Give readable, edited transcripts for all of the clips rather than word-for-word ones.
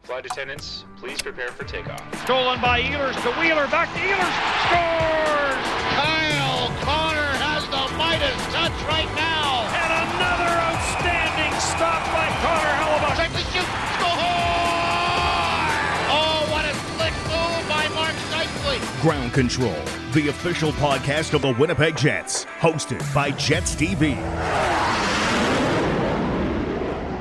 Flight attendants, please prepare for takeoff. Stolen by Ehlers to Wheeler, back to Ehlers, scores! Kyle Connor has the Midas touch right now. And another outstanding stop by Connor Hellebuyck. Check the shoot, score! Oh, what a slick move by Mark Scheifele. Ground Control, the official podcast of the Winnipeg Jets, hosted by Jets TV.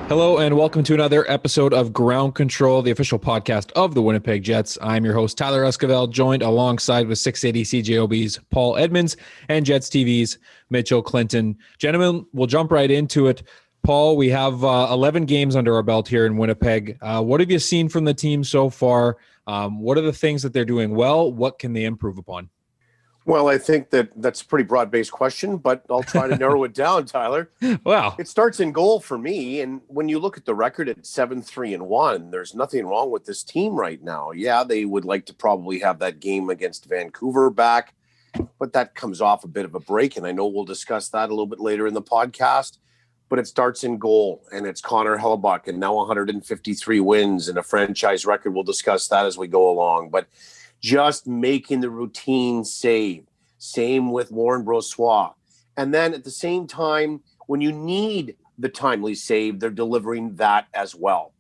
Hello and welcome to another episode of Ground Control, the official podcast of the Winnipeg Jets. I'm your host, Tyler Esquivel, joined alongside with 680 CJOB's Paul Edmonds and Jets TV's Mitchell Clinton. Gentlemen, we'll jump right into it. Paul, we have 11 games under our belt here in Winnipeg. What have you seen from the team so far? What are the things that they're doing well? What can they improve upon? Well, I think that's a pretty broad-based question, but I'll try to narrow it down, Tyler. Wow. It starts in goal for me, and when you look at the record at 7-3-1, there's nothing wrong with this team right now. Yeah, they would like to probably have that game against Vancouver back, but that comes off a bit of a break, and I know we'll discuss that a little bit later in the podcast, but it starts in goal, and it's Connor Hellebuyck, and now 153 wins and a franchise record. We'll discuss that as we go along, but just making the routine save. Same with Lauren Brossoit. And then at the same time, when you need the timely save, they're delivering that as well.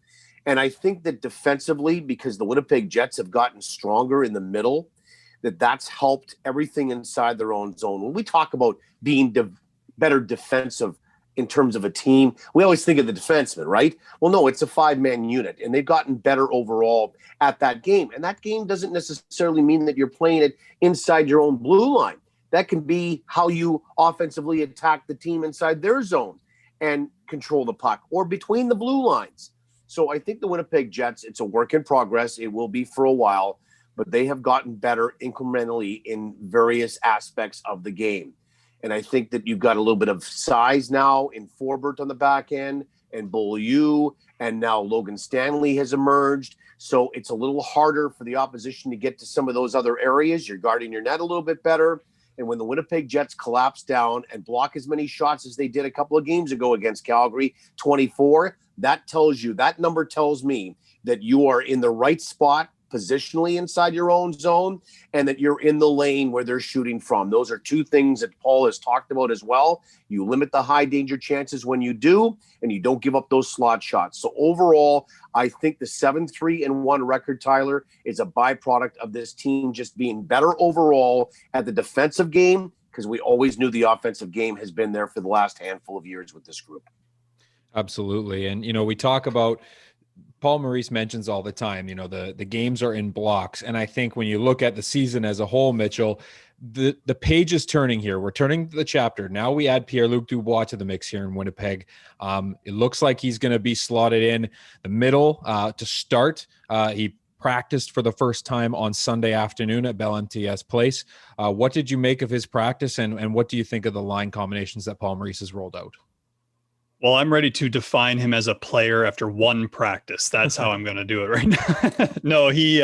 And I think that defensively, because the Winnipeg Jets have gotten stronger in the middle, that's helped everything inside their own zone. When we talk about being better defensive in terms of a team, we always think of the defenseman, right? Well, no, it's a five-man unit, and they've gotten better overall at that game. And that game doesn't necessarily mean that you're playing it inside your own blue line. That can be how you offensively attack the team inside their zone and control the puck, or between the blue lines. So I think the Winnipeg Jets, it's a work in progress. It will be for a while, but they have gotten better incrementally in various aspects of the game. And I think that you've got a little bit of size now in Forbert on the back end, and Beaulieu, and now Logan Stanley has emerged. So it's a little harder for the opposition to get to some of those other areas. You're guarding your net a little bit better. And when the Winnipeg Jets collapse down and block as many shots as they did a couple of games ago against Calgary, 24, that number tells me that you are in the right spot positionally inside your own zone, and that you're in the lane where they're shooting from. Those are two things that Paul has talked about as well. You limit the high danger chances when you do, and you don't give up those slot shots. So overall, I think the 7-3-1 record, Tyler, is a byproduct of this team just being better overall at the defensive game, because we always knew the offensive game has been there for the last handful of years with this group. Absolutely. And, we talk about Paul Maurice mentions all the time, the games are in blocks. And I think when you look at the season as a whole, Mitchell, the page is turning here. We're turning the chapter. Now we add Pierre-Luc Dubois to the mix here in Winnipeg. It looks like he's going to be slotted in the middle to start. He practiced for the first time on Sunday afternoon at Bell MTS Place. What did you make of his practice, and what do you think of the line combinations that Paul Maurice has rolled out? Well, I'm ready to define him as a player after one practice. That's how I'm going to do it right now. No, he,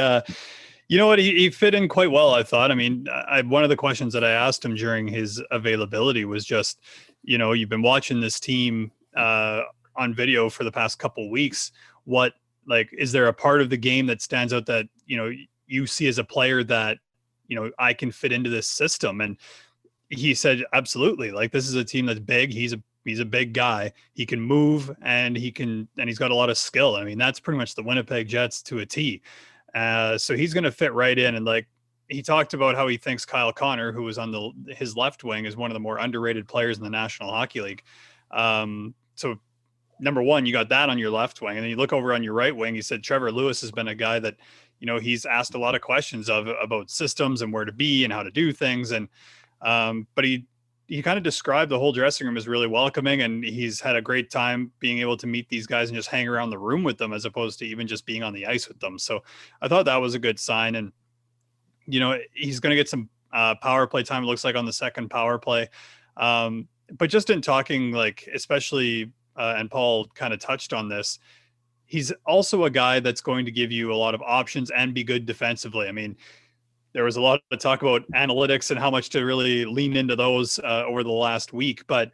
you know what? He fit in quite well, I thought. I mean, one of the questions that I asked him during his availability was just, you've been watching this team on video for the past couple of weeks. Is there a part of the game that stands out that, you see as a player that, I can fit into this system? And he said, absolutely. This is a team that's big. He's a big guy. He can move, and he's got a lot of skill. I mean, that's pretty much the Winnipeg Jets to a T. So he's going to fit right in. And he talked about how he thinks Kyle Connor, who was on his left wing, is one of the more underrated players in the National Hockey League. So number one, you got that on your left wing, and then you look over on your right wing. He said Trevor Lewis has been a guy that, he's asked a lot of questions about systems and where to be and how to do things. And, but he kind of described the whole dressing room as really welcoming, and he's had a great time being able to meet these guys and just hang around the room with them, as opposed to even just being on the ice with them. So I thought that was a good sign. And, he's going to get some power play time, it looks like, on the second power play. But just in talking, especially, and Paul kind of touched on this, he's also a guy that's going to give you a lot of options and be good defensively. I mean, there was a lot of talk about analytics and how much to really lean into those over the last week. But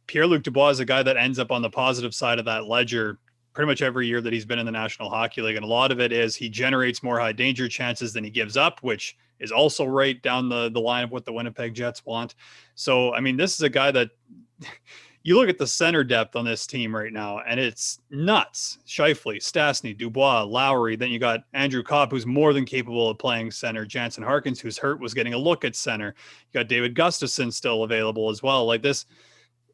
Pierre-Luc Dubois is a guy that ends up on the positive side of that ledger pretty much every year that he's been in the National Hockey League. And a lot of it is he generates more high danger chances than he gives up, which is also right down the line of what the Winnipeg Jets want. So, I mean, this is a guy that you look at the center depth on this team right now, and it's nuts. Scheifele, Stastny, Dubois, Lowry. Then you got Andrew Kopp, who's more than capable of playing center. Jansen Harkins, who's hurt, was getting a look at center. You got David Gustafsson still available as well. Like this,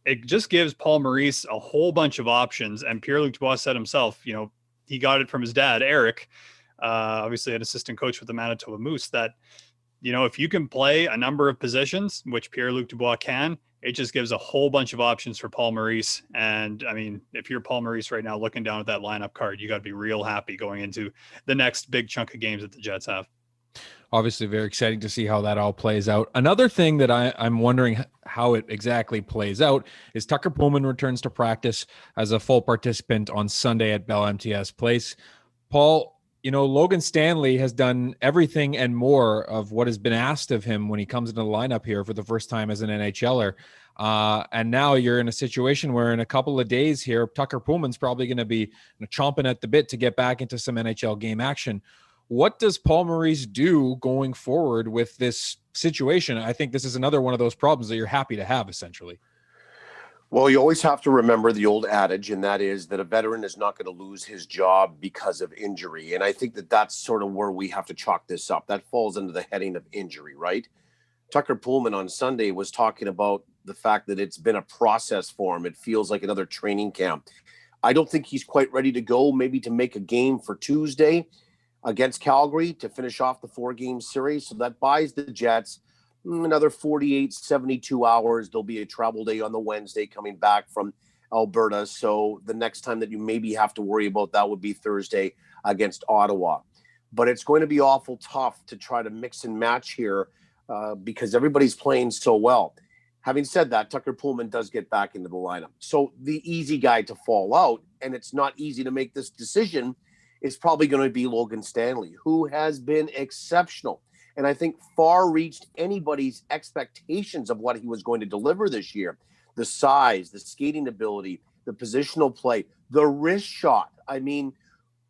it just gives Paul Maurice a whole bunch of options. And Pierre-Luc Dubois said himself, you know, he got it from his dad, Eric, obviously an assistant coach with the Manitoba Moose, that, you know, if you can play a number of positions, which Pierre-Luc Dubois can, it just gives a whole bunch of options for Paul Maurice. And I mean, if you're Paul Maurice right now, looking down at that lineup card, you got to be real happy going into the next big chunk of games that the Jets have. Obviously very exciting to see how that all plays out. Another thing that I'm wondering how it exactly plays out is Tucker Poolman returns to practice as a full participant on Sunday at Bell MTS Place. Paul, you know, Logan Stanley has done everything and more of what has been asked of him when he comes into the lineup here for the first time as an NHLer. And now you're in a situation where in a couple of days here, Tucker Poolman's probably going to be chomping at the bit to get back into some NHL game action. What does Paul Maurice do going forward with this situation? I think this is another one of those problems that you're happy to have, essentially. Well, you always have to remember the old adage, and that is that a veteran is not going to lose his job because of injury. And I think that that's sort of where we have to chalk this up. That falls under the heading of injury, right? Tucker Poolman on Sunday was talking about the fact that it's been a process for him. It feels like another training camp. I don't think he's quite ready to go, maybe to make a game for Tuesday against Calgary to finish off the 4-game series. So that buys the Jets another 48, 72 hours. There'll be a travel day on the Wednesday coming back from Alberta. So the next time that you maybe have to worry about that would be Thursday against Ottawa. But it's going to be awful tough to try to mix and match here because everybody's playing so well. Having said that, Tucker Poolman does get back into the lineup. So the easy guy to fall out, and it's not easy to make this decision, is probably going to be Logan Stanley, who has been exceptional. And I think far reached anybody's expectations of what he was going to deliver this year. The size, the skating ability, the positional play, the wrist shot. I mean,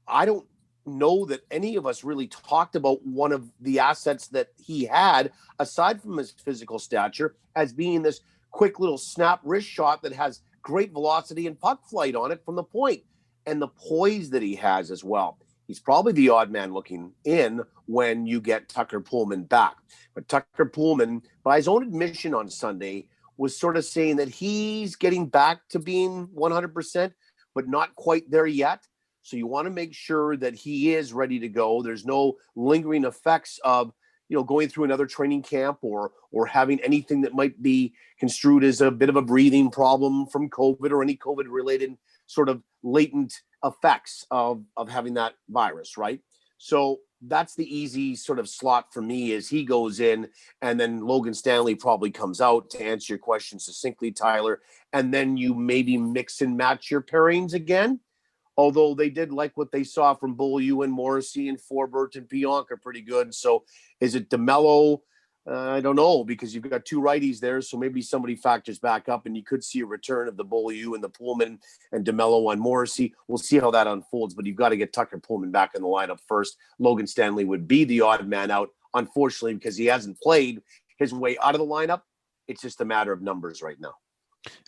I don't know that any of us really talked about one of the assets that he had, aside from his physical stature, as being this quick little snap wrist shot that has great velocity and puck flight on it from the point. And the poise that he has as well. He's probably the odd man looking in when you get Tucker Poolman back. But Tucker Poolman, by his own admission on Sunday, was sort of saying that he's getting back to being 100%, but not quite there yet. So you want to make sure that he is ready to go. There's no lingering effects of, you know, going through another training camp or having anything that might be construed as a bit of a breathing problem from COVID or any COVID-related sort of latent effects of having that virus, right? So that's the easy sort of slot for me is he goes in and then Logan Stanley probably comes out, to answer your question succinctly, Tyler, and then you maybe mix and match your pairings again. Although they did like what they saw from Beaulieu and Morrissey and Forbert and Pionk pretty good. So is it DeMello? I don't know, because you've got two righties there. So maybe somebody factors back up and you could see a return of the Beaulieu and the Poolman and DeMello on Morrissey. We'll see how that unfolds, but you've got to get Tucker Poolman back in the lineup first. Logan Stanley would be the odd man out, unfortunately, because he hasn't played his way out of the lineup. It's just a matter of numbers right now.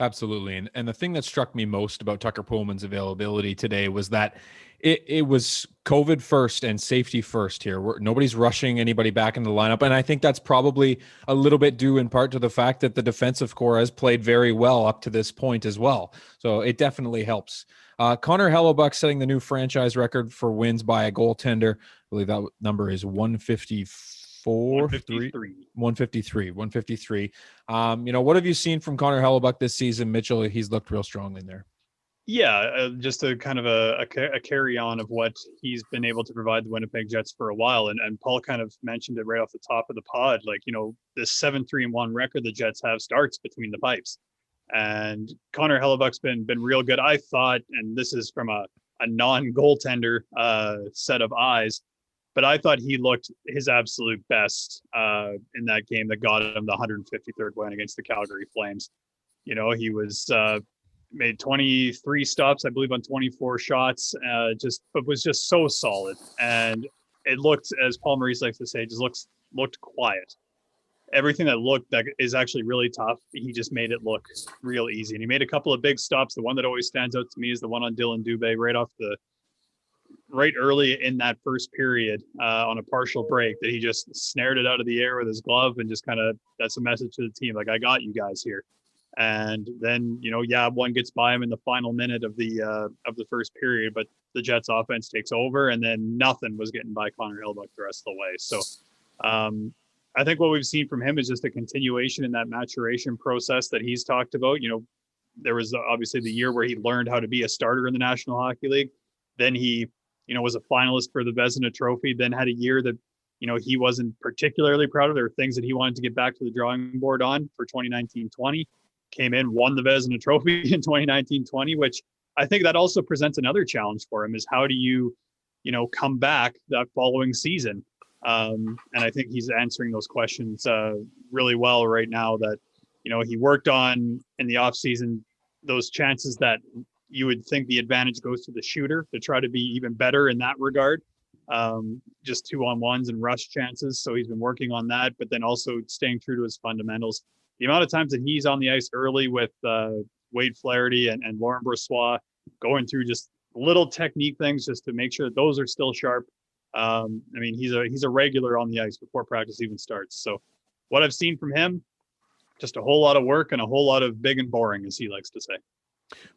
Absolutely. And the thing that struck me most about Tucker Poolman's availability today was that it was COVID first and safety first here. Nobody's rushing anybody back in the lineup. And I think that's probably a little bit due in part to the fact that the defensive core has played very well up to this point as well. So it definitely helps. Connor Hellebuyck setting the new franchise record for wins by a goaltender. I believe that number is 153. You know, what have you seen from Connor Hellebuyck this season, Mitchell? He's looked real strong in there. Yeah, just a kind of a carry on of what he's been able to provide the Winnipeg Jets for a while. And Paul kind of mentioned it right off the top of the pod. Like, you know, this 7-3-1 record the Jets have starts between the pipes. And Connor Hellebuyck's been real good. I thought, and this is from a non-goaltender set of eyes, but I thought he looked his absolute best in that game that got him the 153rd win against the Calgary Flames. You know, he was made 23 stops, I believe, on 24 shots. But was just so solid, and it looked, as Paul Maurice likes to say, just looked quiet. Everything that is actually really tough, he just made it look real easy. And he made a couple of big stops. The one that always stands out to me is the one on Dylan Dubé right early in that first period on a partial break, that he just snared it out of the air with his glove and just kind of, that's a message to the team, like, I got you guys here. And then, one gets by him in the final minute of the first period, but the Jets offense takes over, and then nothing was getting by Connor Hellebuyck the rest of the way. So I think what we've seen from him is just a continuation in that maturation process that he's talked about. There was obviously the year where he learned how to be a starter in the National Hockey League. Then he, was a finalist for the Vezina Trophy, then had a year that, he wasn't particularly proud of. There were things that he wanted to get back to the drawing board on for 2019-20. Came in, won the Vezina Trophy in 2019-20, which I think that also presents another challenge for him, is how do you, come back that following season? And I think he's answering those questions really well right now, that, he worked on in the off season, those chances that you would think the advantage goes to the shooter to try to be even better in that regard. Just 2-on-1s and rush chances. So he's been working on that, but then also staying true to his fundamentals. The amount of times that he's on the ice early with Wade Flaherty and Laurent Brossoit, going through just little technique things just to make sure that those are still sharp. He's a regular on the ice before practice even starts. So what I've seen from him, just a whole lot of work and a whole lot of big and boring, as he likes to say.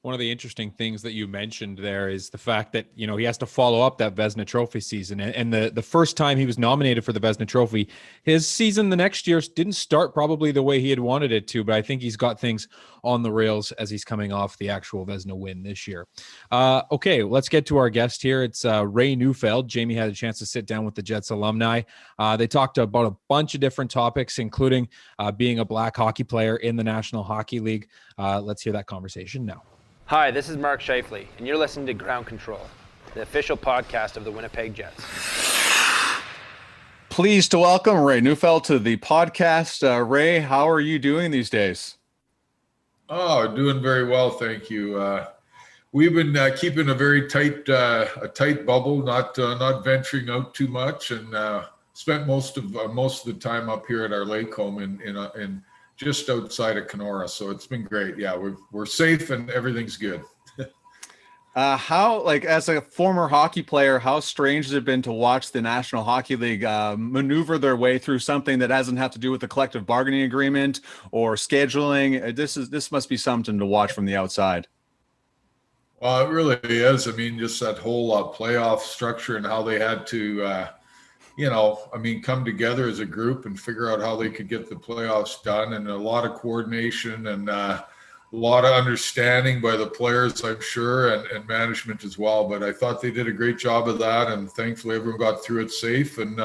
One of the interesting things that you mentioned there is the fact that, he has to follow up that Vezina Trophy season. And the first time he was nominated for the Vezina Trophy, his season the next year didn't start probably the way he had wanted it to, but I think he's got things on the rails as he's coming off the actual Vezina win this year. Okay, let's get to our guest here. It's Ray Neufeld. Jamie had a chance to sit down with the Jets alumni. They talked about a bunch of different topics, including being a black hockey player in the National Hockey League. Let's hear that conversation now. Hi, this is Mark Scheifele, and you're listening to Ground Control, the official podcast of the Winnipeg Jets. Pleased to welcome Ray Neufeld to the podcast. Ray, how are you doing these days? Oh, doing very well, thank you. We've been keeping a very tight bubble, not venturing out too much, and spent most of the time up here at our lake home in just outside of Kenora. So it's been great. Yeah, we're safe and everything's good. How, as a former hockey player, how strange has it been to watch the National Hockey League maneuver their way through something that doesn't have to do with the collective bargaining agreement or scheduling? This must be something to watch from the outside. Well, it really is. Just that whole playoff structure and how they had to come together as a group and figure out how they could get the playoffs done, and a lot of coordination and a lot of understanding by the players, I'm sure, and management as well. But I thought they did a great job of that, and thankfully everyone got through it safe. And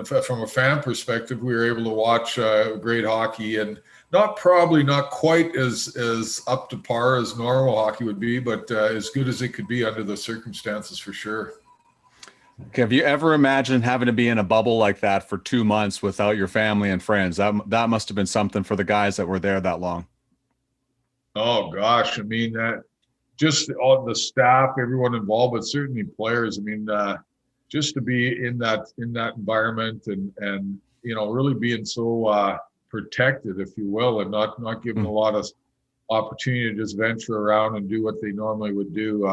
from a fan perspective, we were able to watch great hockey, and not quite as up to par as normal hockey would be, but as good as it could be under the circumstances, for sure. Okay, have you ever imagined having to be in a bubble like that for 2 months without your family and friends? That must have been something for the guys that were there that long. Oh gosh, that just all the staff, everyone involved, but certainly players. Just to be in that environment and really being so protected, if you will, and not given a lot of opportunity to just venture around and do what they normally would do.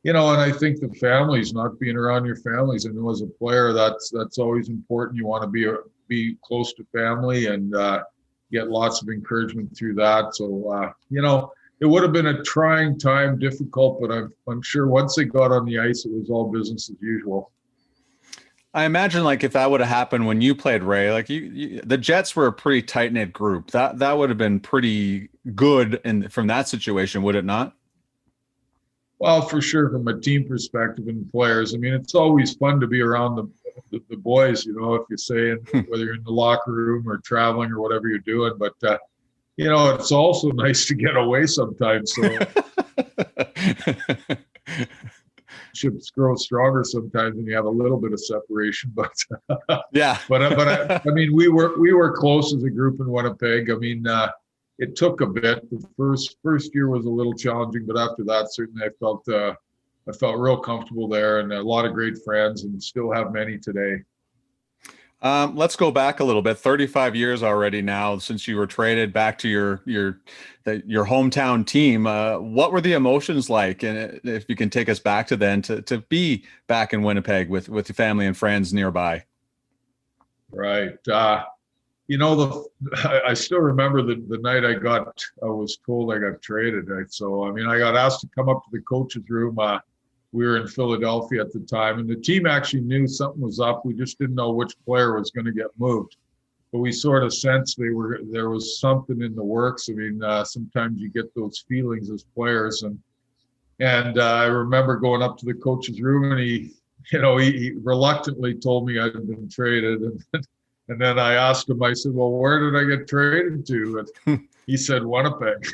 And I think the families, not being around your families. I know as a player, that's always important. You want to be close to family and get lots of encouragement through that. So, it would have been a trying time, difficult, but I'm sure once they got on the ice, it was all business as usual. I imagine if that would have happened when you played, Ray, the Jets were a pretty tight-knit group. That would have been pretty good from that situation, would it not? Well, for sure, from a team perspective and players, it's always fun to be around the boys, if you say, whether you're in the locker room or traveling or whatever you're doing. But, it's also nice to get away sometimes. So ships grow stronger sometimes when you have a little bit of separation. But yeah, but we were close as a group in Winnipeg. it took a bit. The first year was a little challenging, but after that, certainly I felt real comfortable there, and a lot of great friends, and still have many today. Let's go back a little bit. 35 years already now since you were traded back to your hometown team. What were the emotions like? And if you can take us back to then, to be back in Winnipeg with your family and friends nearby. Right. I still remember the night I was told I got traded. Right? So, I mean, I got asked to come up to the coach's room. We were in Philadelphia at the time, and the team actually knew something was up. We just didn't know which player was going to get moved, but we sort of sensed there was something in the works. I mean, sometimes you get those feelings as players, and I remember going up to the coach's room, and he reluctantly told me I'd been traded, and then I asked him. I said, "Well, where did I get traded to?" And he said, "Winnipeg."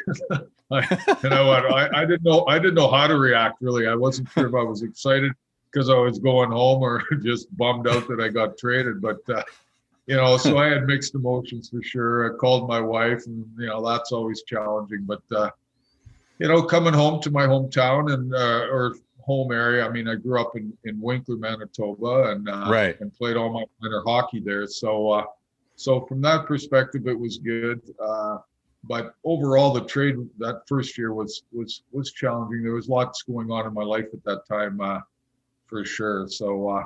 And I didn't know how to react, really. I wasn't sure if I was excited because I was going home or just bummed out that I got traded. But, so I had mixed emotions for sure. I called my wife, and, that's always challenging. But, coming home to my hometown or home area, I mean, I grew up in Winkler, Manitoba, and and played all my minor hockey there. So from that perspective, it was good. But overall, the trade that first year was challenging. There was lots going on in my life at that time, for sure. So, I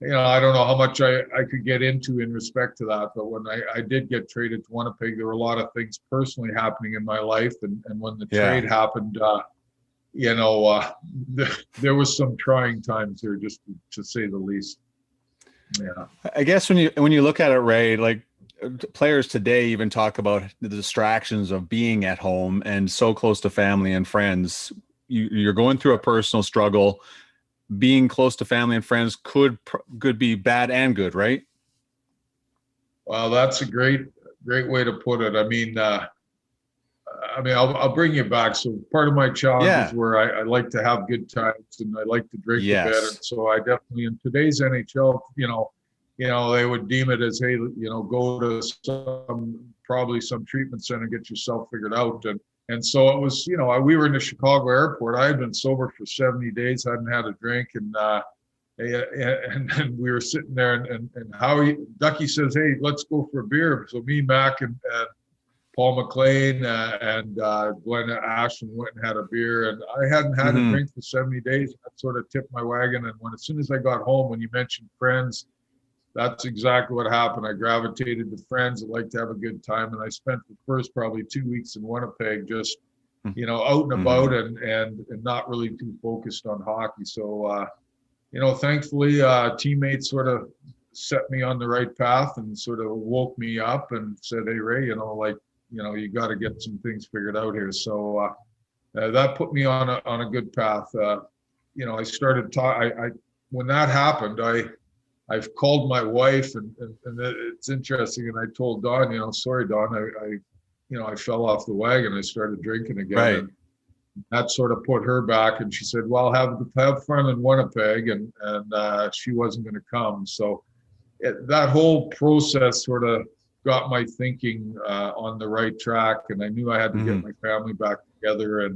don't know how much I could get into in respect to that. But when I did get traded to Winnipeg, there were a lot of things personally happening in my life. And when the trade happened, there was some trying times there, just to say the least. Yeah. I guess when you look at it, Ray, like, players today even talk about the distractions of being at home and so close to family and friends. You're going through a personal struggle. Being close to family and friends could be bad and good, right? Well, that's a great way to put it. I mean, I'll bring you back. So part of my challenge is where I like to have good times, and I like to drink a bit. And so I definitely, in today's NHL, they would deem it as, hey, go to probably some treatment center, get yourself figured out. And so it was, we were in the Chicago airport. I had been sober for 70 days, hadn't had a drink. And we were sitting there, and Ducky says, hey, let's go for a beer. So me, Mac, and Paul McLean and Glenn Ashton went and had a beer. And I hadn't had a drink for 70 days. That sort of tipped my wagon. And as soon as I got home, when you mentioned friends, that's exactly what happened. I gravitated to friends that like to have a good time, and I spent the first probably 2 weeks in Winnipeg just, out and about and not really too focused on hockey. So, thankfully, teammates sort of set me on the right path and sort of woke me up and said, "Hey, Ray, you got to get some things figured out here." So that put me on a good path. I started when that happened, I've called my wife, and it's interesting. And I told Dawn, sorry, Dawn, I fell off the wagon. I started drinking again. Right. And that sort of put her back. And she said, well, have fun in Winnipeg. And she wasn't going to come. So that whole process sort of got my thinking on the right track. And I knew I had to get my family back together.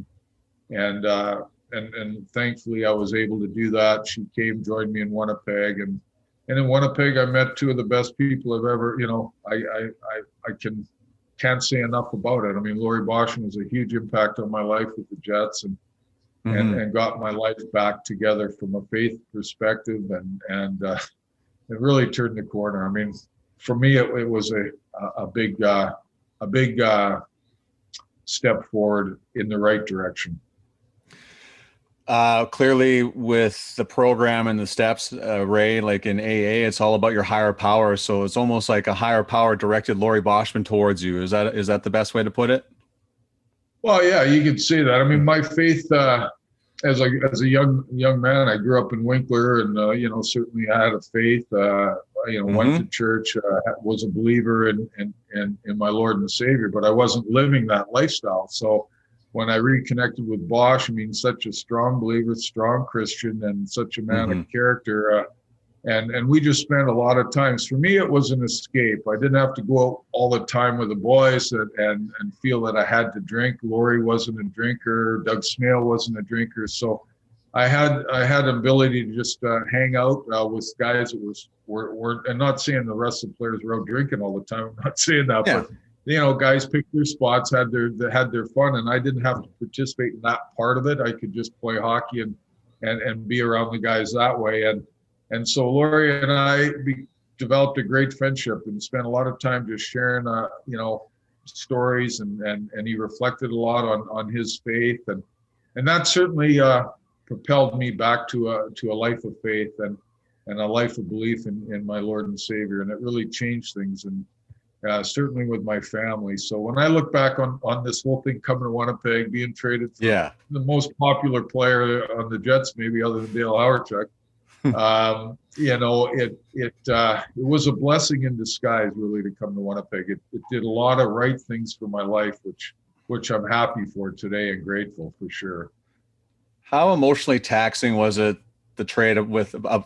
And thankfully I was able to do that. She came, joined me in Winnipeg, and in Winnipeg, I met two of the best people I've ever, I can't say enough about it. I mean, Laurie Boschman was a huge impact on my life with the Jets, and got my life back together from a faith perspective, and it really turned the corner. I mean, for me, it was a big step forward in the right direction. Clearly with the program and the steps, Ray, like in AA, it's all about your higher power. So it's almost like a higher power directed Laurie Boschman towards you. Is that the best way to put it? Well, yeah, you could say that. I mean, my faith, as a young man, I grew up in Winkler, and certainly I had a faith. Went to church, was a believer in my Lord and Savior, but I wasn't living that lifestyle. So when I reconnected with Bosch, I mean, such a strong believer, strong Christian, and such a man of character, And we just spent a lot of times. For me, it was an escape. I didn't have to go out all the time with the boys and feel that I had to drink. Laurie wasn't a drinker. Doug Smale wasn't a drinker. So I had an ability to just hang out with guys that were and not saying the rest of the players were out drinking all the time. I'm not saying that, but guys picked their spots, had their fun, and I didn't have to participate in that part of it. I could just play hockey and be around the guys that way. And so Laurie and I developed a great friendship and spent a lot of time just sharing, stories, and he reflected a lot on his faith, and that certainly propelled me back to a life of faith and a life of belief in my Lord and Savior, and it really changed things, and certainly with my family. So when I look back on this whole thing coming to Winnipeg, being traded for the most popular player on the Jets, maybe other than Dale Hawerchuk. It was a blessing in disguise, really, to come to Winnipeg. It did a lot of right things for my life, which I'm happy for today and grateful for sure. How emotionally taxing was it, the trade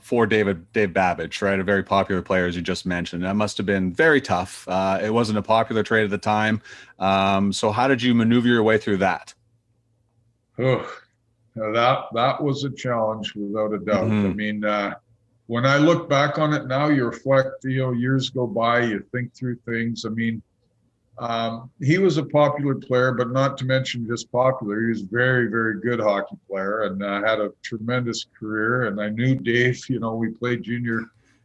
for Dave Babbage, right? A very popular player, as you just mentioned. That must have been very tough. It wasn't a popular trade at the time. So how did you maneuver your way through that? That was a challenge without a doubt. Mm-hmm. I mean, when I look back on it now, you reflect, years go by, you think through things. I mean, he was a popular player, but not to mention just popular. He was a very, very good hockey player and had a tremendous career. And I knew Dave, we played junior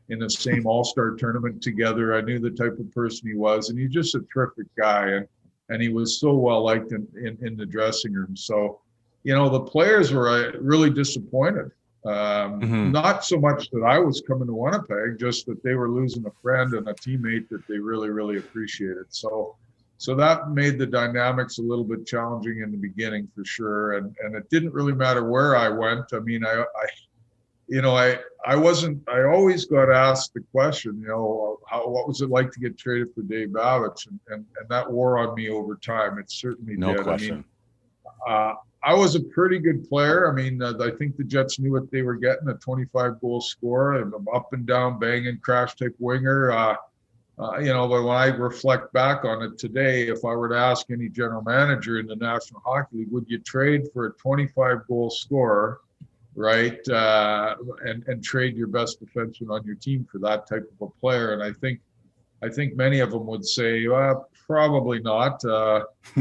in the same all-star tournament together. I knew the type of person he was, and he's just a terrific guy. And he was so well liked in the dressing room. So, the players were really disappointed. Not so much that I was coming to Winnipeg, just that they were losing a friend and a teammate that they really, really appreciated. So that made the dynamics a little bit challenging in the beginning for sure. And it didn't really matter where I went. I mean, I always got asked the question, what was it like to get traded for Dave Babbage? And that wore on me over time. It certainly did. No question. I mean, I was a pretty good player. I mean, I think the Jets knew what they were getting, a 25-goal scorer, an up and down, banging, crash type winger. But when I reflect back on it today, if I were to ask any general manager in the National Hockey League, would you trade for a 25-goal scorer, right, and trade your best defenseman on your team for that type of a player? And I think many of them would say, well, probably not.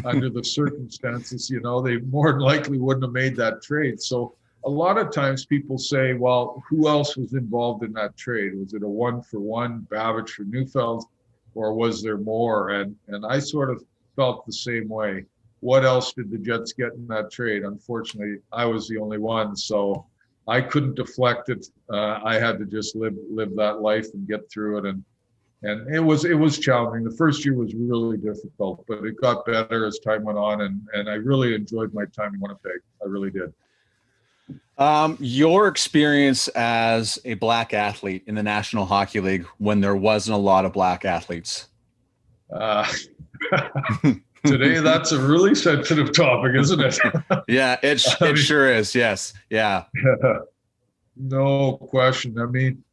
Under the circumstances, they more than likely wouldn't have made that trade. So a lot of times people say, well, who else was involved in that trade? Was it a 1-for-1 Babbage for Neufeld, or was there more? And I sort of felt the same way. What else did the Jets get in that trade? Unfortunately, I was the only one, so I couldn't deflect it. I had to just live that life and get through it. And it was challenging. The first year was really difficult, but it got better as time went on, and I really enjoyed my time in Winnipeg. I really did. Your experience as a black athlete in the National Hockey League when there wasn't a lot of black athletes. Today, that's a really sensitive topic, isn't it? Yeah, it sure is. Yes. Yeah. No question. I mean,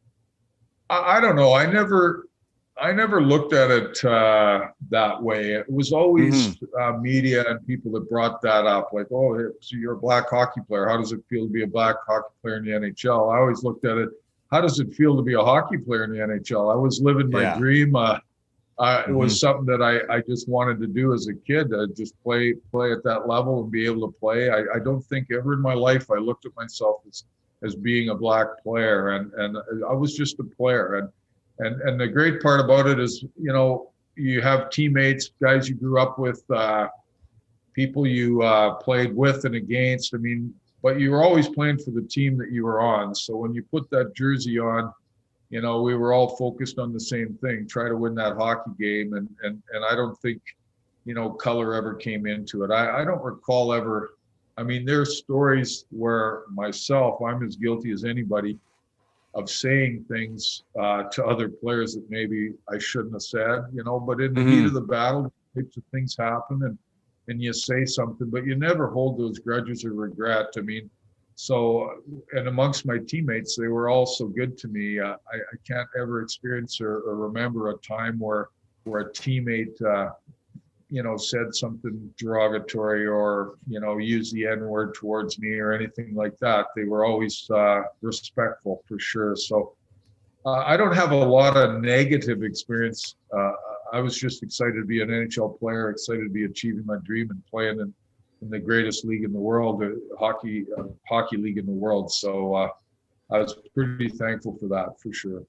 I don't know. I never looked at it that way. It was always media and people that brought that up, like, oh, so you're a black hockey player. How does it feel to be a black hockey player in the NHL? I always looked at it, how does it feel to be a hockey player in the NHL? I was living my dream. It was something that I just wanted to do as a kid, just play at that level and be able to play. I don't think ever in my life I looked at myself as being a black player, and I was just a player. And the great part about it is, you have teammates, guys you grew up with, people you played with and against. I mean, but you were always playing for the team that you were on. So when you put that jersey on, we were all focused on the same thing, try to win that hockey game. And I don't think, color ever came into it. I don't recall ever. I mean, there's stories where I'm as guilty as anybody of saying things to other players that maybe I shouldn't have said, but in the heat of the battle, types of things happen and you say something, but you never hold those grudges or regret. I mean, So, and amongst my teammates, they were all so good to me. I can't ever experience or remember a time where a teammate, said something derogatory or, used the N-word towards me or anything like that. They were always respectful for sure. So I don't have a lot of negative experience. I was just excited to be an NHL player, excited to be achieving my dream and playing in the greatest league in the world, hockey league in the world. So I was pretty thankful for that, for sure.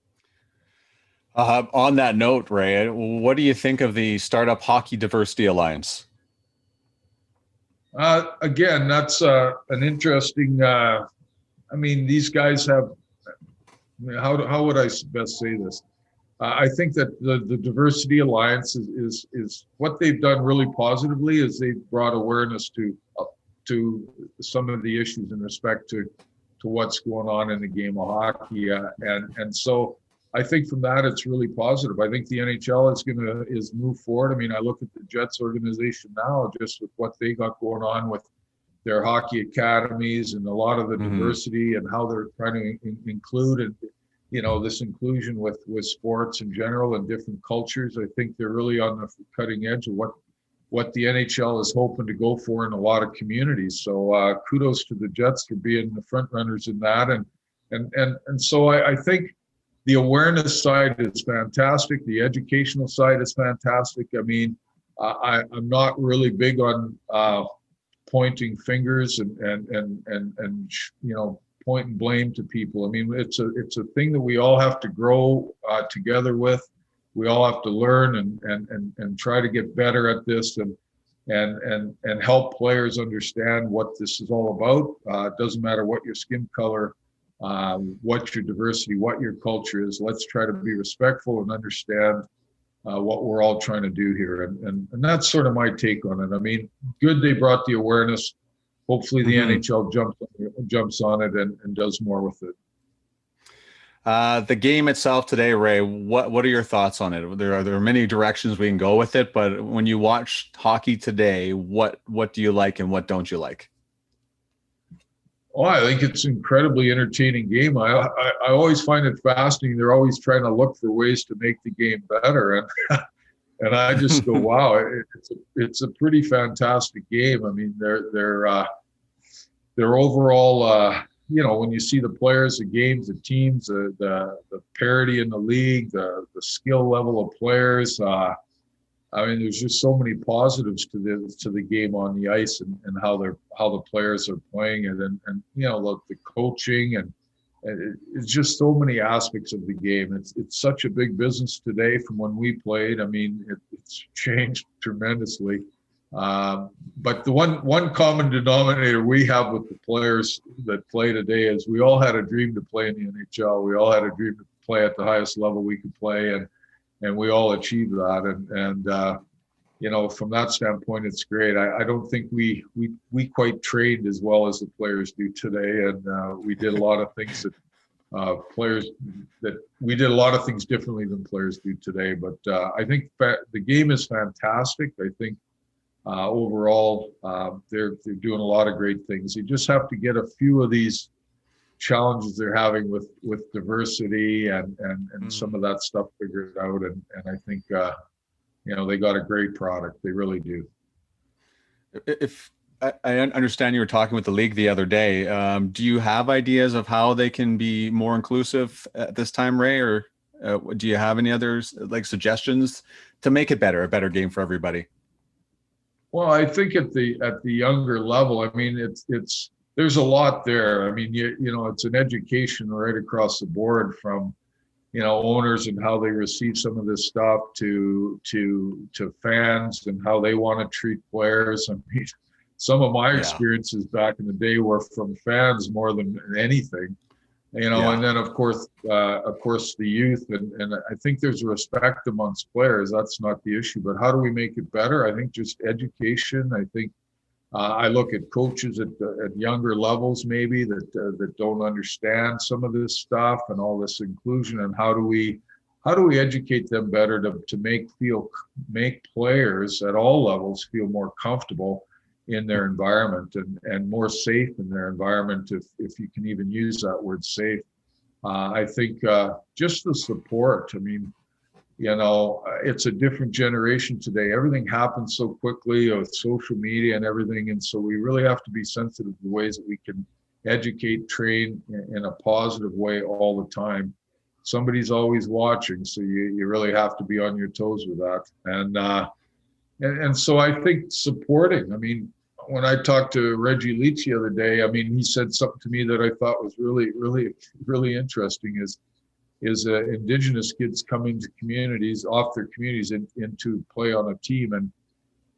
On that note, Ray, what do you think of the Startup Hockey Diversity Alliance? Again, that's an interesting. These guys have. How would I best say this? I think that the Diversity Alliance is what they've done really positively is they've brought awareness to some of the issues in respect to what's going on in the game of hockey, and so I think from that it's really positive. I think the NHL is move forward. I mean, I look at the Jets organization now, just with what they got going on with their hockey academies and a lot of the diversity and how they're trying to include and this inclusion with sports in general and different cultures. I think they're really on the cutting edge of what the NHL is hoping to go for in a lot of communities. So kudos to the Jets for being the front runners in that. And so I think the awareness side is fantastic. The educational side is fantastic. I mean, I'm not really big on pointing fingers and point and blame to people. I mean, it's a thing that we all have to grow together with. We all have to learn and try to get better at this and help players understand what this is all about. It doesn't matter what your skin color, what your diversity, what your culture is. Let's try to be respectful and understand what we're all trying to do here. And that's sort of my take on it. I mean, good they brought the awareness. Hopefully the NHL jumps on it and does more with it. The game itself today, Ray, what are your thoughts on it? There are many directions we can go with it, but when you watch hockey today, what do you like and what don't you like? Oh, I think it's an incredibly entertaining game. I always find it fascinating. They're always trying to look for ways to make the game better. And I just go, wow, it's a pretty fantastic game. I mean, they're overall, when you see the players, the games, the teams, the parity in the league, the skill level of players. I mean, there's just so many positives to the game on the ice and how the players are playing it, and the coaching and it's just so many aspects of the game. It's such a big business today from when we played. I mean, it's changed tremendously. But the one common denominator we have with the players that play today is we all had a dream to play in the NHL. We all had a dream to play at the highest level we could play, and we all achieved that. And from that standpoint, it's great. I don't think we quite trained as well as the players do today, and we did a lot of things we did a lot of things differently than players do today. But I think the game is fantastic. I think overall they're doing a lot of great things. You just have to get a few of these challenges they're having with diversity and some of that stuff figured out, and I think they got a great product. They really do. If I understand you were talking with the league the other day, do you have ideas of how they can be more inclusive at this time, Ray, or do you have any others like suggestions to make it better, a better game for everybody? Well, I think at the younger level, I mean, it's there's a lot there. I mean, it's an education right across the board from, owners and how they receive some of this stuff to fans and how they want to treat players. I mean, some of my experiences back in the day were from fans more than anything, and then of course the youth and I think there's a respect amongst players. That's not the issue, but how do we make it better? I think just education. I think I look at coaches at younger levels maybe that don't understand some of this stuff and all this inclusion, and how do we educate them better to make players at all levels feel more comfortable in their environment and more safe in their environment, if you can even use that word safe. I think just the support. I mean, it's a different generation today. Everything happens so quickly with social media and everything. And so we really have to be sensitive to the ways that we can educate, train in a positive way all the time. Somebody's always watching, so you really have to be on your toes with that. And so I think supporting, I mean, when I talked to Reggie Leach the other day, I mean, he said something to me that I thought was really, really, really interesting is Indigenous kids come into communities, off their communities into play on a team.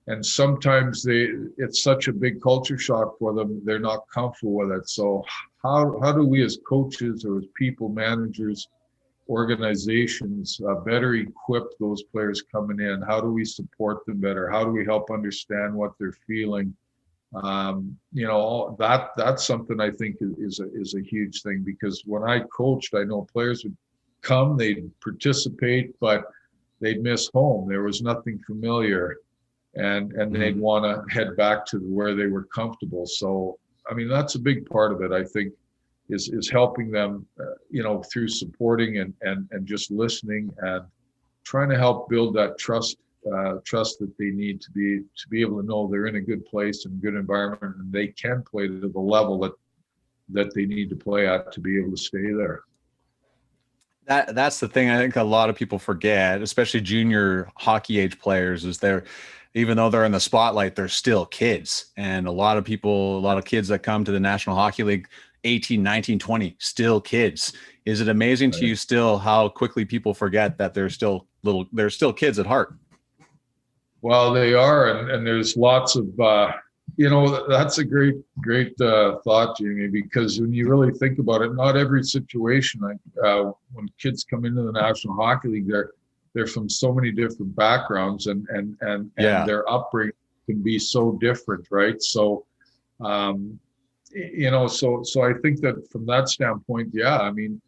And sometimes it's such a big culture shock for them, they're not comfortable with it. So how do we as coaches or as people, managers, organizations better equip those players coming in? How do we support them better? How do we help understand what they're feeling? That's something I think is a huge thing, because when I coached, I know players would come, they'd participate, but they'd miss home. There was nothing familiar, and they'd want to head back to where they were comfortable. So, I mean, that's a big part of it, I think, is helping them, through supporting and just listening and trying to help build that trust that they need to be able to know they're in a good place and good environment, and they can play to the level that they need to play at to be able to stay there. That's the thing I think a lot of people forget, especially junior hockey age players, is even though they're in the spotlight, they're still kids. And a lot of kids that come to the National Hockey League, 18, 19, 20, still kids. Is it amazing to you still how quickly people forget that they're still kids at heart? Well, they are. And there's lots of, that's a great thought, Jamie, because when you really think about it, not every situation, when kids come into the National Hockey League, they're from so many different backgrounds and their upbringing can be so different, right? So, so I think that from that standpoint, I mean,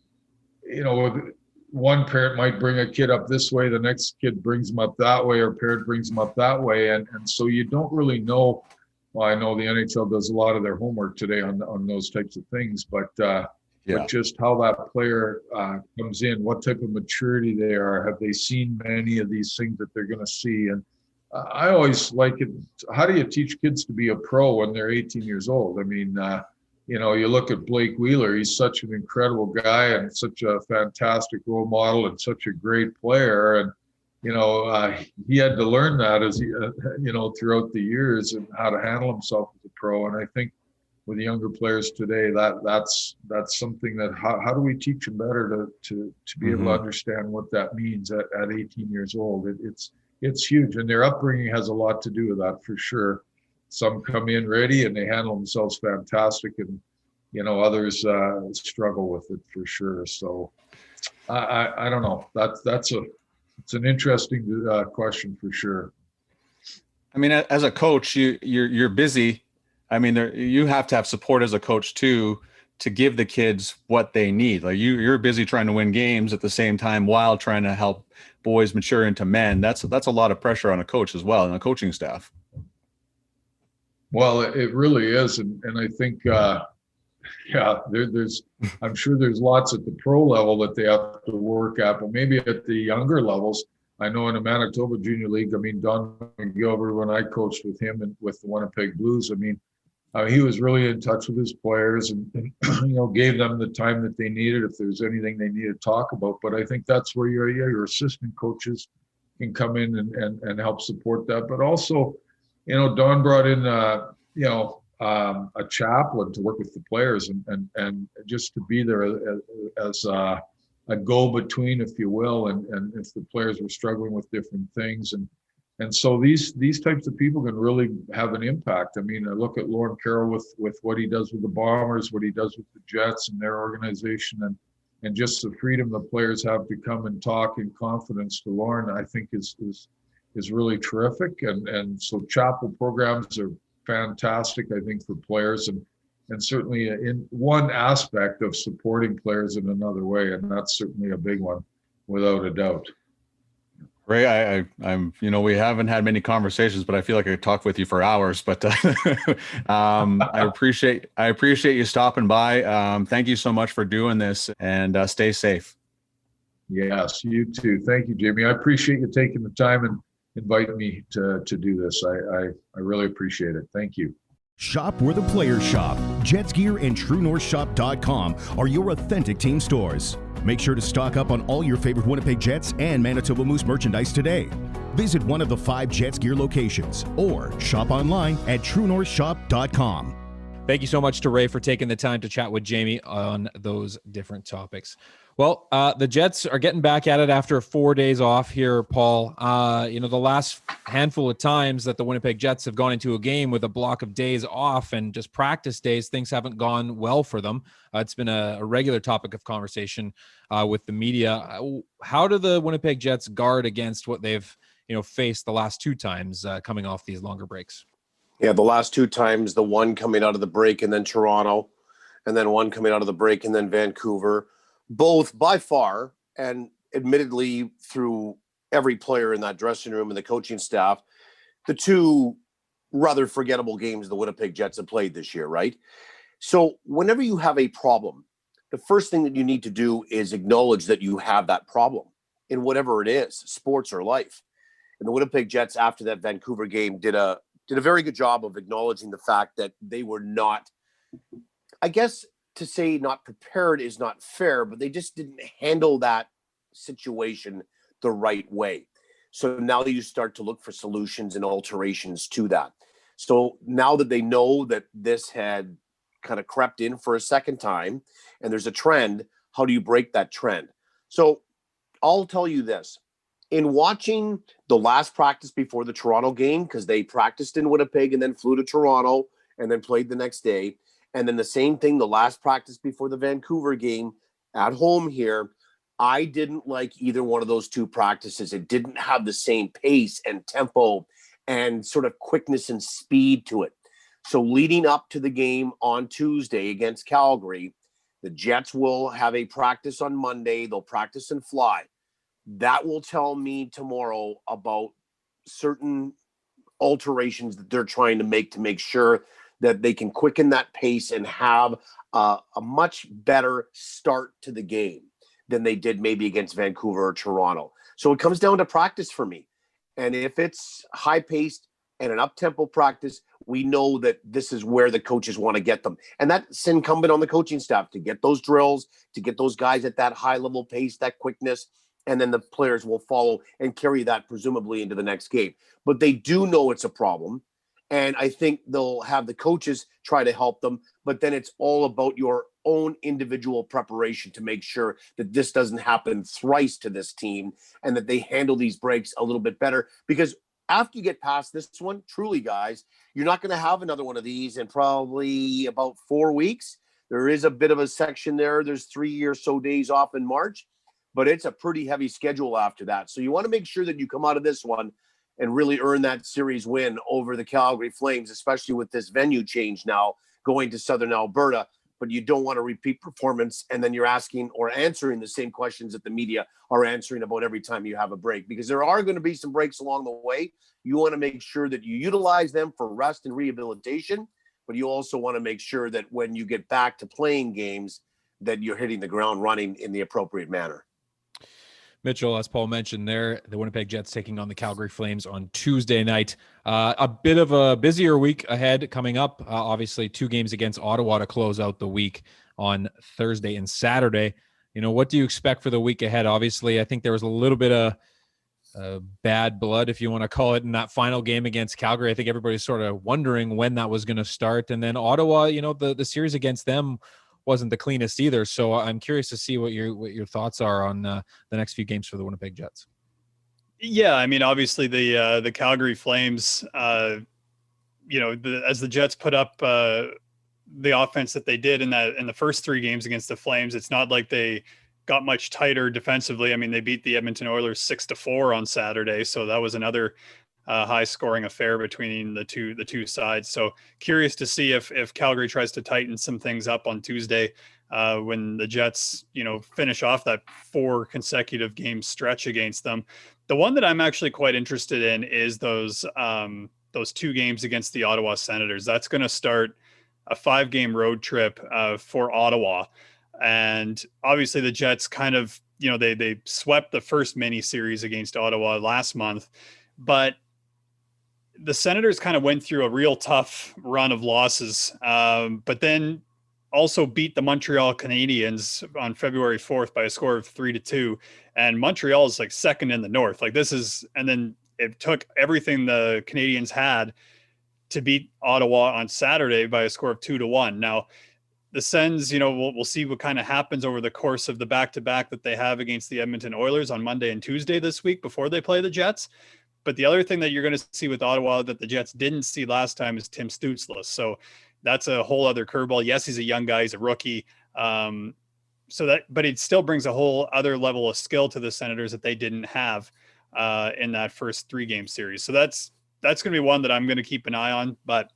one parent might bring a kid up this way, the next kid brings them up that way, or parent brings them up that way. And so you don't really know. Well, I know the NHL does a lot of their homework today on those types of things, but just how that player comes in, what type of maturity they are, have they seen many of these things that they're going to see? And I always like it. How do you teach kids to be a pro when they're 18 years old? I mean, you look at Blake Wheeler, he's such an incredible guy and such a fantastic role model and such a great player. And, he had to learn that as he, throughout the years, and how to handle himself as a pro. And I think with younger players today, that's something that how do we teach them better to be able to understand what that means at 18 years old? It's huge, and their upbringing has a lot to do with that, for sure. Some come in ready and they handle themselves fantastic, and others struggle with it, for sure. So I don't know. It's an interesting question, for sure. I mean, as a coach, you're busy. I mean, you have to have support as a coach too, to give the kids what they need. Like you're busy trying to win games at the same time while trying to help boys mature into men. That's a lot of pressure on a coach as well, and a coaching staff. Well, it really is. And I think, there's, I'm sure there's lots at the pro level that they have to work at, but maybe at the younger levels. I know in the Manitoba Junior League, I mean, Don McGilver, when I coached with him and with the Winnipeg Blues, I mean, he was really in touch with his players and gave them the time that they needed if there's anything they needed to talk about. But I think that's where your assistant coaches can come in and help support that. But also, Don brought in, a chaplain to work with the players and just to be there as a go-between, if you will, and if the players were struggling with different things. And so these types of people can really have an impact. I mean, I look at Lauren Carroll with what he does with the Bombers, what he does with the Jets and their organization, and just the freedom the players have to come and talk in confidence to Lauren, I think is really terrific. And so chapel programs are fantastic, I think, for players, and certainly in one aspect of supporting players in another way. And that's certainly a big one, without a doubt. Ray, I'm, we haven't had many conversations, but I feel like I could talk with you for hours. But I appreciate you stopping by. Thank you so much for doing this, and stay safe. Yes, you too. Thank you, Jamie. I appreciate you taking the time and inviting me to do this. I really appreciate it. Thank you. Shop where the players shop. Jets Gear and TrueNorthShop.com are your authentic team stores. Make sure to stock up on all your favorite Winnipeg Jets and Manitoba Moose merchandise today. Visit one of the 5 Jets Gear locations or shop online at TrueNorthShop.com. Thank you so much to Ray for taking the time to chat with Jamie on those different topics. Well, the Jets are getting back at it after 4 days off here, Paul. The last handful of times that the Winnipeg Jets have gone into a game with a block of days off and just practice days, things haven't gone well for them. It's been a regular topic of conversation with the media. How do the Winnipeg Jets guard against what they've faced the last 2 times coming off these longer breaks? Yeah, the last 2 times, the one coming out of the break and then Toronto, and then one coming out of the break and then Vancouver. Both by far, and admittedly through every player in that dressing room and the coaching staff, the 2 rather forgettable games the Winnipeg Jets have played this year, right? So whenever you have a problem, the first thing that you need to do is acknowledge that you have that problem in whatever it is, sports or life. And the Winnipeg Jets, after that Vancouver game, did a very good job of acknowledging the fact that they were not, I guess, to say not prepared is not fair, but they just didn't handle that situation the right way. So now you start to look for solutions and alterations to that. So now that they know that this had kind of crept in for a second time and there's a trend, how do you break that trend? So I'll tell you this. In watching the last practice before the Toronto game, because they practiced in Winnipeg and then flew to Toronto and then played the next day, and then the same thing, the last practice before the Vancouver game at home here, I didn't like either one of those 2 practices. It didn't have the same pace and tempo and sort of quickness and speed to it. So leading up to the game on Tuesday against Calgary, the Jets will have a practice on Monday. They'll practice and fly. That will tell me tomorrow about certain alterations that they're trying to make sure that they can quicken that pace and have a much better start to the game than they did maybe against Vancouver or Toronto. So it comes down to practice for me. And if it's high-paced and an up-tempo practice, we know that this is where the coaches want to get them. And that's incumbent on the coaching staff to get those drills, to get those guys at that high-level pace, that quickness, and then the players will follow and carry that presumably into the next game. But they do know it's a problem. And I think they'll have the coaches try to help them, but then it's all about your own individual preparation to make sure that this doesn't happen thrice to this team and that they handle these breaks a little bit better. Because after you get past this one, truly, guys, you're not going to have another one of these in probably about 4 weeks. There is a bit of a section there. There's 3 or so days off in March, but it's a pretty heavy schedule after that. So you want to make sure that you come out of this one and really earn that series win over the Calgary Flames, especially with this venue change now going to Southern Alberta. But you don't want to repeat performance, and then you're asking or answering the same questions that the media are answering about every time you have a break, because there are going to be some breaks along the way. You want to make sure that you utilize them for rest and rehabilitation, but you also want to make sure that when you get back to playing games, that you're hitting the ground running in the appropriate manner. Mitchell, as Paul mentioned there, the Winnipeg Jets taking on the Calgary Flames on Tuesday night. A bit of a busier week ahead coming up. Obviously, 2 games against Ottawa to close out the week on Thursday and Saturday. What do you expect for the week ahead? Obviously, I think there was a little bit of bad blood, if you want to call it, in that final game against Calgary. I think everybody's sort of wondering when that was going to start. And then Ottawa, the series against them wasn't the cleanest either. So I'm curious to see what your thoughts are on the next few games for the Winnipeg Jets. Yeah, I mean, obviously the Calgary Flames, as the Jets put up the offense that they did in the first 3 games against the Flames, it's not like they got much tighter defensively. I mean, they beat the Edmonton Oilers 6-4 on Saturday, so that was another high-scoring affair between the two sides. So curious to see if Calgary tries to tighten some things up on Tuesday. when the Jets, finish off that 4 consecutive game stretch against them. The one that I'm actually quite interested in is those 2 games against the Ottawa Senators. That's going to start a 5-game road trip for Ottawa. And obviously the Jets kind of, they swept the first mini series against Ottawa last month, but the Senators kind of went through a real tough run of losses, but then also beat the Montreal Canadiens on February 4th by a score of 3-2. And Montreal is like second in the North. And then it took everything the Canadiens had to beat Ottawa on Saturday by a score of 2-1. Now, the Sens, we'll see what kind of happens over the course of the back-to-back that they have against the Edmonton Oilers on Monday and Tuesday this week before they play the Jets. But the other thing that you're going to see with Ottawa that the Jets didn't see last time is Tim Stützle. So that's a whole other curveball. Yes, he's a young guy. He's a rookie. But it still brings a whole other level of skill to the Senators that they didn't have in that first 3-game series. So that's going to be one that I'm going to keep an eye on. But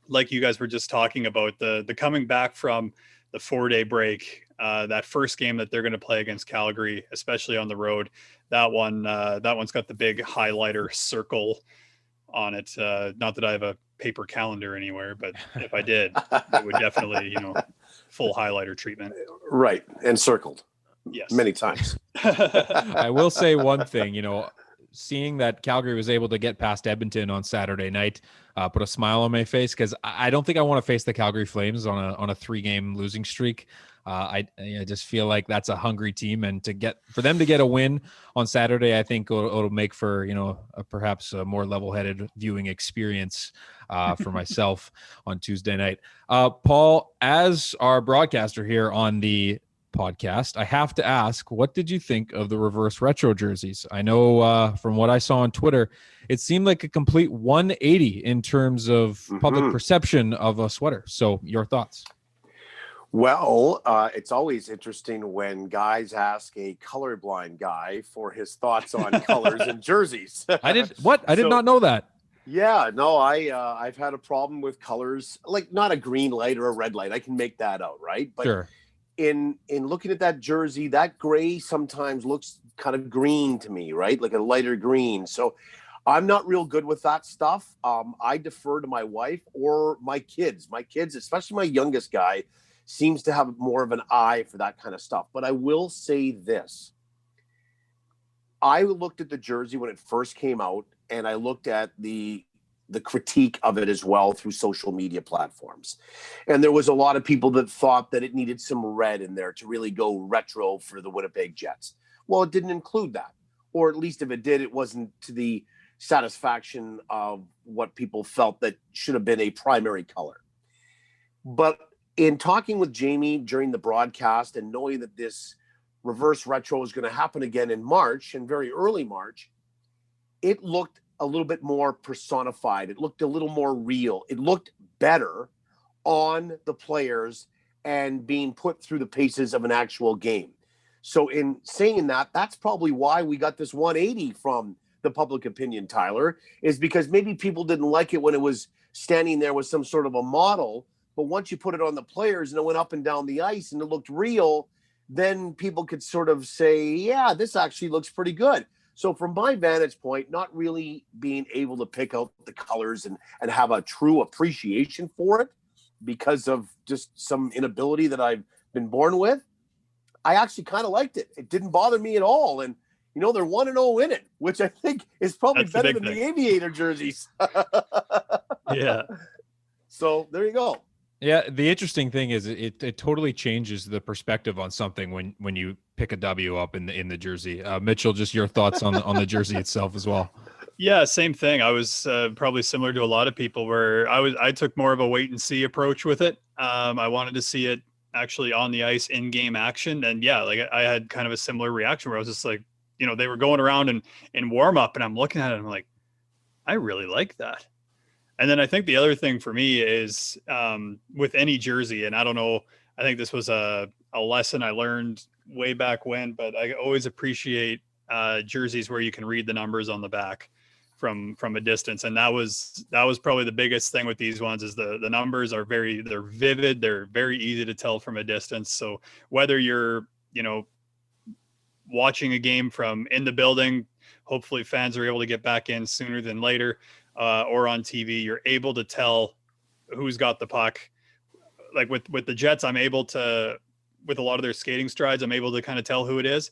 like you guys were just talking about, the coming back from the 4-day break, that first game that they're going to play against Calgary, especially on the road, that one's got the big highlighter circle on it. Not that I have a paper calendar anywhere, but if I did, it would definitely, full highlighter treatment. Right. And circled. Yes. Many times. I will say one thing, seeing that Calgary was able to get past Edmonton on Saturday night, put a smile on my face, because I don't think I want to face the Calgary Flames on a 3-game losing streak. I just feel like that's a hungry team, and for them to get a win on Saturday, I think it'll make for perhaps a more level-headed viewing experience for myself on Tuesday night. Paul, as our broadcaster here on the podcast, I have to ask, what did you think of the reverse retro jerseys? I know from what I saw on Twitter, it seemed like a complete 180 in terms of public perception of a sweater. So your thoughts? Well, it's always interesting when guys ask a colorblind guy for his thoughts on colors and jerseys. I did not know that. Yeah, no, I've had a problem with colors, like not a green light or a red light. I can make that out, right? But sure. In looking at that jersey, that gray sometimes looks kind of green to me, right? Like a lighter green. So I'm not real good with that stuff. I defer to my wife or my kids. My kids, especially my youngest guy, seems to have more of an eye for that kind of stuff. But I will say this. I looked at the jersey when it first came out, and I looked at the critique of it as well through social media platforms. And there was a lot of people that thought that it needed some red in there to really go retro for the Winnipeg Jets. Well, it didn't include that. Or at least if it did, it wasn't to the satisfaction of what people felt that should have been a primary color. But in talking with Jamie during the broadcast and knowing that this reverse retro is going to happen again in March, and very early March, it looked a little bit more personified. It looked a little more real. It looked better on the players and being put through the paces of an actual game. So in saying that, that's probably why we got this 180 from the public opinion, Tyler, is because maybe people didn't like it when it was standing there with some sort of a model. But once you put it on the players and it went up and down the ice and it looked real, then people could sort of say, yeah, this actually looks pretty good. So from my vantage point, not really being able to pick out the colors and have a true appreciation for it because of just some inability that I've been born with, I actually kind of liked it. It didn't bother me at all. And, they're 1-0 in it, which I think is probably better than the Aviator jerseys. Yeah. So there you go. Yeah, the interesting thing is it totally changes the perspective on something when you pick a W up in the jersey. Mitchell, just your thoughts on the jersey itself as well. Yeah, same thing. I was probably similar to a lot of people where I took more of a wait and see approach with it. I wanted to see it actually on the ice in game action, and yeah, like I had kind of a similar reaction where I was just like, they were going around in warm up, and I'm looking at it, and I'm like, I really like that. And then I think the other thing for me is with any jersey, and I don't know, I think this was a lesson I learned way back when, but I always appreciate jerseys where you can read the numbers on the back. from a distance. And that was probably the biggest thing with these ones is the numbers are they're vivid. They're very easy to tell from a distance. So whether you're, watching a game from in the building, hopefully fans are able to get back in sooner than later, or on TV, you're able to tell who's got the puck. Like with the Jets, I'm able to, with a lot of their skating strides, I'm able to kind of tell who it is.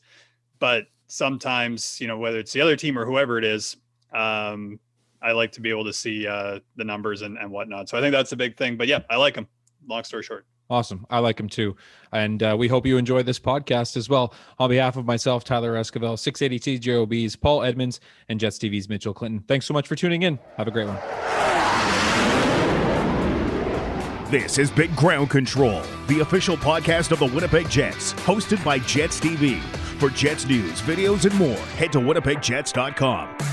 But sometimes, whether it's the other team or whoever it is, I like to be able to see the numbers and whatnot. So I think that's a big thing. But yeah, I like them. Long story short. Awesome. I like him too. And we hope you enjoy this podcast as well. On behalf of myself, Tyler Esquivel, 680 TJOB's Paul Edmonds, and Jets TV's Mitchell Clinton. Thanks so much for tuning in. Have a great one. This is Big Ground Control, the official podcast of the Winnipeg Jets, hosted by Jets TV. For Jets news, videos, and more, head to winnipegjets.com.